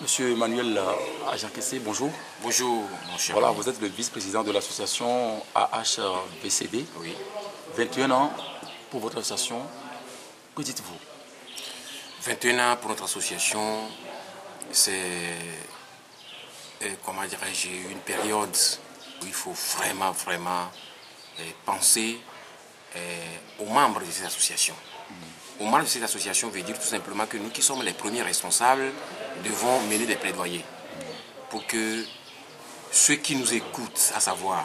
Monsieur Emmanuel Ajankessé, bonjour. Bonjour, mon cher. Voilà, vous êtes le vice-président de l'association AHVCD. Oui. 21 ans pour votre association. Que dites-vous? 21 ans pour notre association, c'est, comment dirais-je, une période où il faut vraiment penser aux membres de cette association. Aux membres de cette association veut dire tout simplement que nous qui sommes les premiers responsables devons mener des plaidoyers pour que ceux qui nous écoutent, à savoir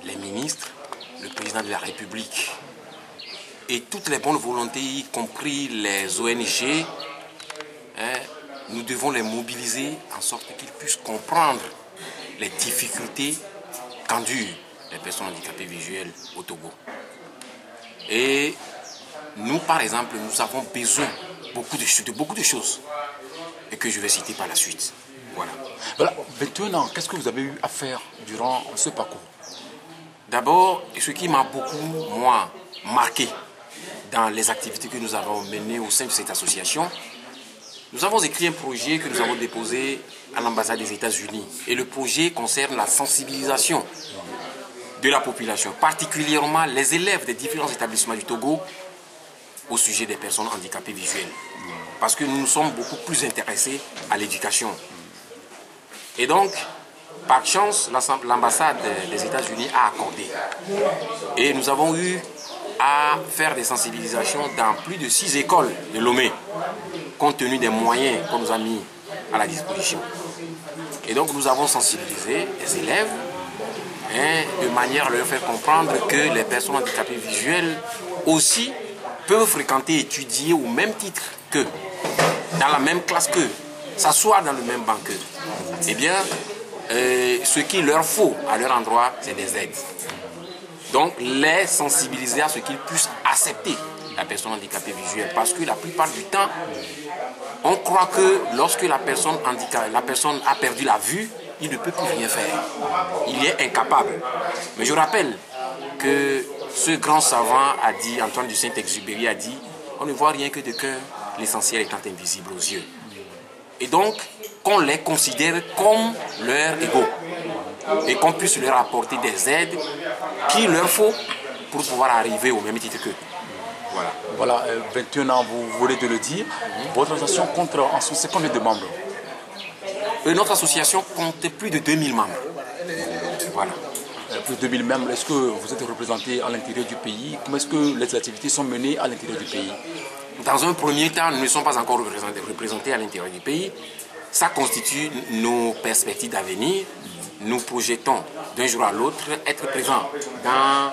les ministres, le président de la République et toutes les bonnes volontés, y compris les ONG, nous devons les mobiliser en sorte qu'ils puissent comprendre les difficultés qu'endurent les personnes handicapées visuelles au Togo. Et nous, par exemple, nous avons besoin de beaucoup de choses et que je vais citer par la suite. Voilà. Voilà, 21 ans, qu'est-ce que vous avez eu à faire durant ce parcours? D'abord, ce qui m'a beaucoup, moi, marqué dans les activités que nous avons menées au sein de cette association, nous avons écrit un projet que nous avons déposé à l'ambassade des États-Unis. Et le projet concerne la sensibilisation de la population, particulièrement les élèves des différents établissements du Togo, au sujet des personnes handicapées visuelles. Parce que nous nous sommes beaucoup plus intéressés à l'éducation. Et donc, par chance, l'ambassade des États-Unis a accordé. Et nous avons eu à faire des sensibilisations dans plus de 6 écoles de Lomé, compte tenu des moyens qu'on nous a mis à la disposition. Et donc, nous avons sensibilisé les élèves de manière à leur faire comprendre que les personnes handicapées visuelles aussi peuvent fréquenter et étudier au même titre qu'eux, dans la même classe qu'eux, s'asseoir dans le même banc qu'eux. Eh bien, ce qu'il leur faut à leur endroit, c'est des aides. Donc, les sensibiliser à ce qu'ils puissent accepter la personne handicapée visuelle. Parce que la plupart du temps, on croit que lorsque la personne a perdu la vue, il ne peut plus rien faire. Il est incapable. Mais je rappelle que ce grand savant a dit, Antoine de Saint-Exupéry a dit, on ne voit rien que de cœur, l'essentiel étant invisible aux yeux. Et donc, qu'on les considère comme leurs égaux et qu'on puisse leur apporter des aides qu'il leur faut pour pouvoir arriver au même titre qu'eux. Voilà. Voilà, 21 ans, vous venez de le dire. Votre association compte en son, c'est combien de membres? Notre association compte plus de 2000 membres. Voilà. Plus de 2000 membres, est-ce que vous êtes représentés à l'intérieur du pays? Comment est-ce que les activités sont menées à l'intérieur du pays? Dans un premier temps, nous ne sommes pas encore représentés à l'intérieur du pays. Ça constitue nos perspectives d'avenir. Nous projetons d'un jour à l'autre être présents dans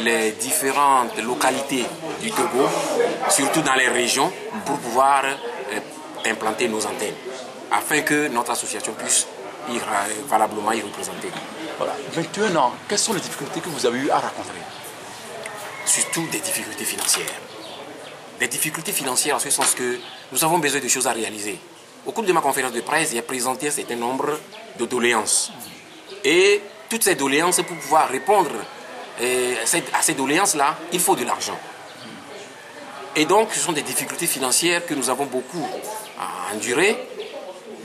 les différentes localités du Togo, surtout dans les régions, pour pouvoir implanter nos antennes, afin que notre association puisse valablement y représenter. Voilà, 21 ans, quelles sont les difficultés que vous avez eu à rencontrer? Surtout des difficultés financières. Des difficultés financières en ce sens que nous avons besoin de choses à réaliser. Au cours de ma conférence de presse, j'ai présenté un certain nombre de doléances. Et toutes ces doléances, pour pouvoir répondre à ces doléances-là, il faut de l'argent. Et donc, ce sont des difficultés financières que nous avons beaucoup à endurer.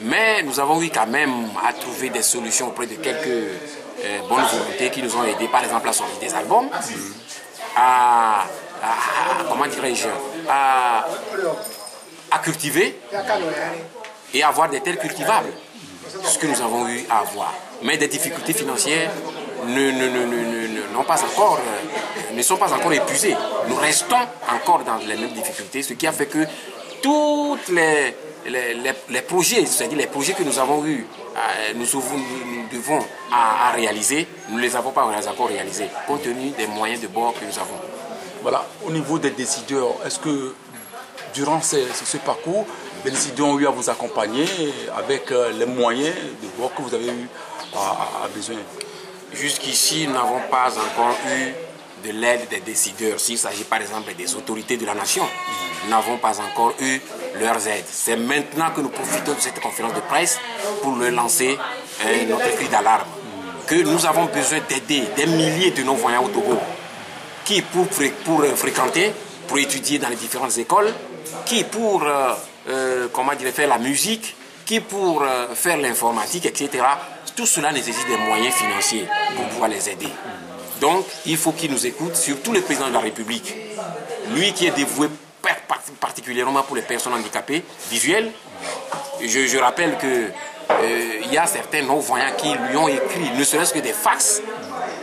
Mais nous avons eu quand même à trouver des solutions auprès de quelques bonnes volontés qui nous ont aidés, par exemple à sortir des albums, comment dirais-je, à cultiver et avoir des terres cultivables, ce que nous avons eu à avoir. Mais des difficultés financières ne sont pas encore épuisées. Nous restons encore dans les mêmes difficultés, ce qui a fait que toutes les projets, c'est-à-dire les projets que nous avons eus, nous devons à réaliser, nous ne les avons pas encore réalisés, compte tenu des moyens de bord que nous avons. Voilà, au niveau des décideurs, est-ce que durant ce parcours, les décideurs ont eu à vous accompagner avec les moyens de bord que vous avez eu à besoin? Jusqu'ici, nous n'avons pas encore eu de l'aide des décideurs. S'il s'agit par exemple des autorités de la nation, nous n'avons pas encore eu leurs aides. C'est maintenant que nous profitons de cette conférence de presse pour leur lancer notre cri d'alarme. Que nous avons besoin d'aider des milliers de nos voyants au Togo qui pour fréquenter, pour étudier dans les différentes écoles, qui pour faire la musique, qui pour faire l'informatique, etc., tout cela nécessite des moyens financiers pour pouvoir les aider. Donc, il faut qu'il nous écoute, surtout le président de la République. Lui qui est dévoué particulièrement pour les personnes handicapées visuelles. Je rappelle que il y a certains non-voyants qui lui ont écrit, ne serait-ce que des fax,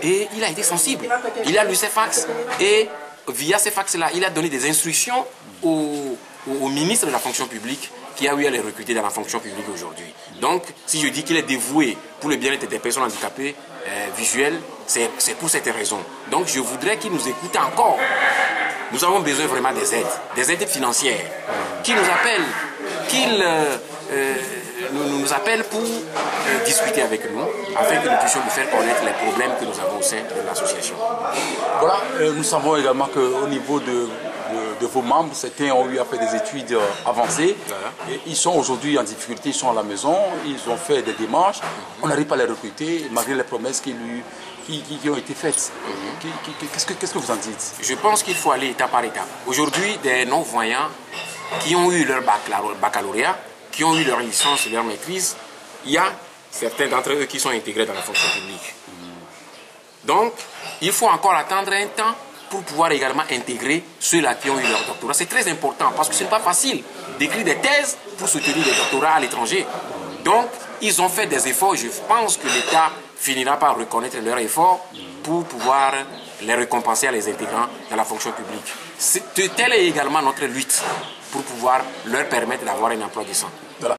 et il a été sensible. Il a lu ces fax, et via ces fax-là, il a donné des instructions au ministre de la fonction publique qui a eu à les recruter dans la fonction publique aujourd'hui. Donc, si je dis qu'il est dévoué pour le bien-être des personnes handicapées visuelles, c'est pour cette raison. Donc, je voudrais qu'il nous écoute encore. Nous avons besoin vraiment des aides financières, qui nous appellent, nous appellent pour discuter avec nous, afin que nous puissions nous faire connaître les problèmes que nous avons au sein de l'association. Voilà, nous savons également qu'au niveau de vos membres, certains ont eu à faire des études avancées, et ils sont aujourd'hui en difficulté, ils sont à la maison, ils ont fait des démarches, on n'arrive pas à les recruter, malgré les promesses qui ont été faites. Qu'est-ce que vous en dites? Je pense qu'il faut aller étape par étape. Aujourd'hui, des non-voyants qui ont eu leur baccalauréat, qui ont eu leur licence, leur maîtrise, il y a certains d'entre eux qui sont intégrés dans la fonction publique. Donc, il faut encore attendre un temps pour pouvoir également intégrer ceux-là qui ont eu leur doctorat. C'est très important parce que ce n'est pas facile d'écrire des thèses pour soutenir des doctorats à l'étranger. Donc, ils ont fait des efforts. Je pense que l'État finira par reconnaître leurs efforts pour pouvoir les récompenser à les intégrants dans la fonction publique. Telle est également notre lutte pour pouvoir leur permettre d'avoir un emploi décent.